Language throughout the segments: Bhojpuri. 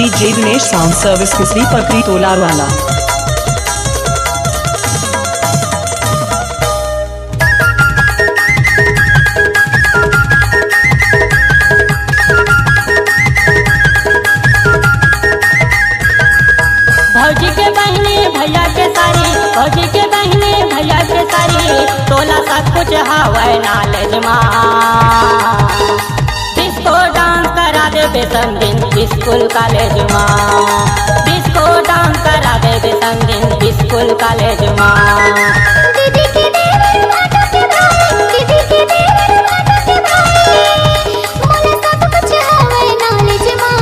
DJ Dinesh Sound Service Kisri Pakri Tolarwala. भौजी के बहने भैया के सारी, भौजी के बहने भैया के सारी, तोला सब कुछ हवाई नॉलेज माँ। डिस्को डांस करा दे बेसंदिन स्कूल कॉलेज माँ, डिस्को डांस करा दे बेसंदिन स्कूल कॉलेज माँ। दीदी के देवर भाटो के भाई, दीदी के देवर भाटो के भाई, मोला सब कुछ हवाई नॉलेज माँ।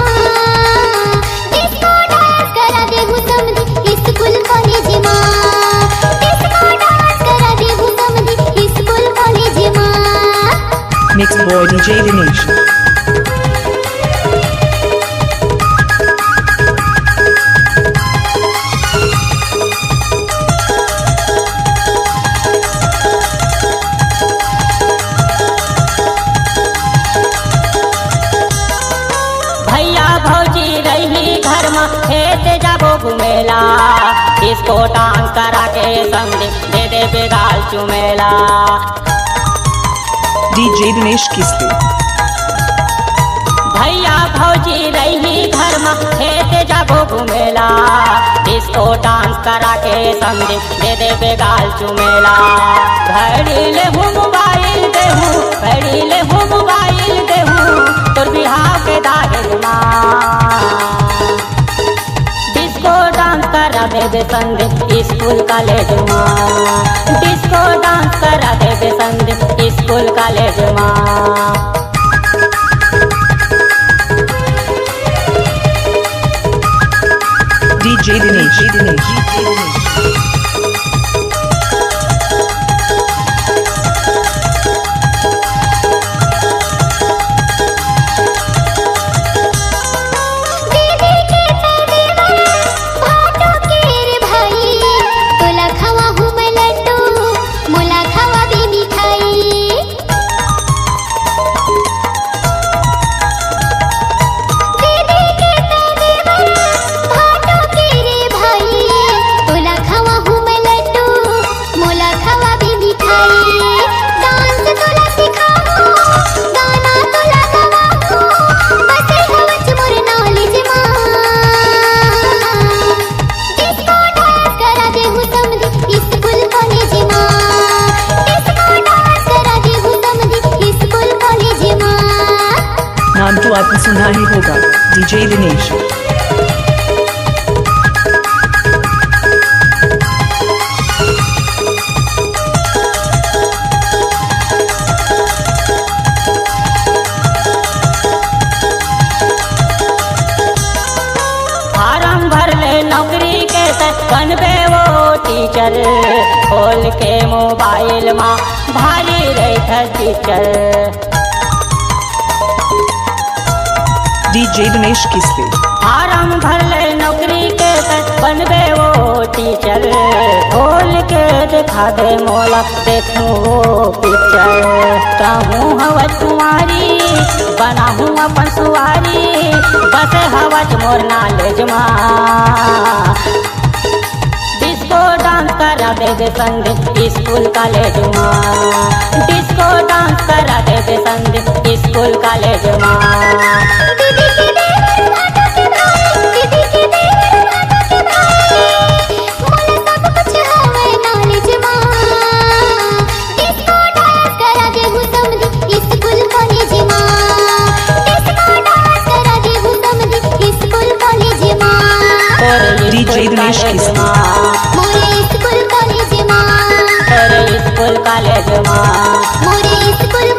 डिस्को डांस करा दे समधी स्कूल कॉलेज माँ, डिस्को डांस करा दे समधी स्कूल कॉलेज माँ। Mixed boy DJ Dinesh. भैया भौजी रही घर में खेत जाबो घुमेला, इसको डांस करा के संग दे दे बेगाल चुमेला। DJ Dinesh Kisri. भैया भौजी रही घर में खेत जाबो घुमेला, इसको डांस करा के संग दे दे बेगाल चुमेला। घड़ी ले हूँ मोबाइल देहूँ, घड़ी ले हूँ मोबाइल देहूँ, तोर बिहाव के दागेल माँ। डिस्को डांस करा दे संग स्कूल कॉलेज माँ, डिस्को डांस करा दे संग स्कूल कॉलेज माँ। DJ Dinesh. दीदी के देवर भाटो के रे भाई, तोला खावा हूँ मैं लड्डू, मोला खावा भी मिठाई। दीदी के देवर भाटो के रे भाई, तोला खावा हूँ मैं लड्डू, मोला खावा भी मिठाई। डांस तोला सिखाऊं, गाना तोला गवाऊं, बस हवच मोर नॉलेज माँ। डिस्को डांस करा दे हूँ समधी स्कूल कॉलेज माँ, डिस्को डांस करा दे हूँ समधी स्कूल कॉलेज माँ। नाम तो आपने सुना ही होगा, DJ Dinesh. फार्म भर ले नौकरी के बनबे वो टीचर, खोल के मोबाइल माँ भारी रही teacher. DJ Dinesh Kisri. Form भर ले नौकरी के बनबे वो टीचर, खोल के दिखा दे मोला देखूं वो पिक्चर। कहूँ हवच कुंवारी बना हूँ अपन सुवारी, बस हवच मोर नॉलेज माँ। डिस्को डांस करा दे संग स्कूल कॉलेज माँ, डिस्को डांस करा दे संग स्कूल कॉलेज माँ। दीदी के देवर भाटो के भाई, दीदी के देवर भाटो के भाई, मोला सब कुछ हवाई नॉलेज माँ। डिस्को डांस करा दे हूँ समधी स्कूल कॉलेज माँ, डिस्को डांस करा दे हूँ समधी स्कूल कॉलेज माँ। DJ Dinesh Kisri. मोरे स्कूल कॉलेज माँ, स्कूल कॉलेज माँ, मोरे स्कूल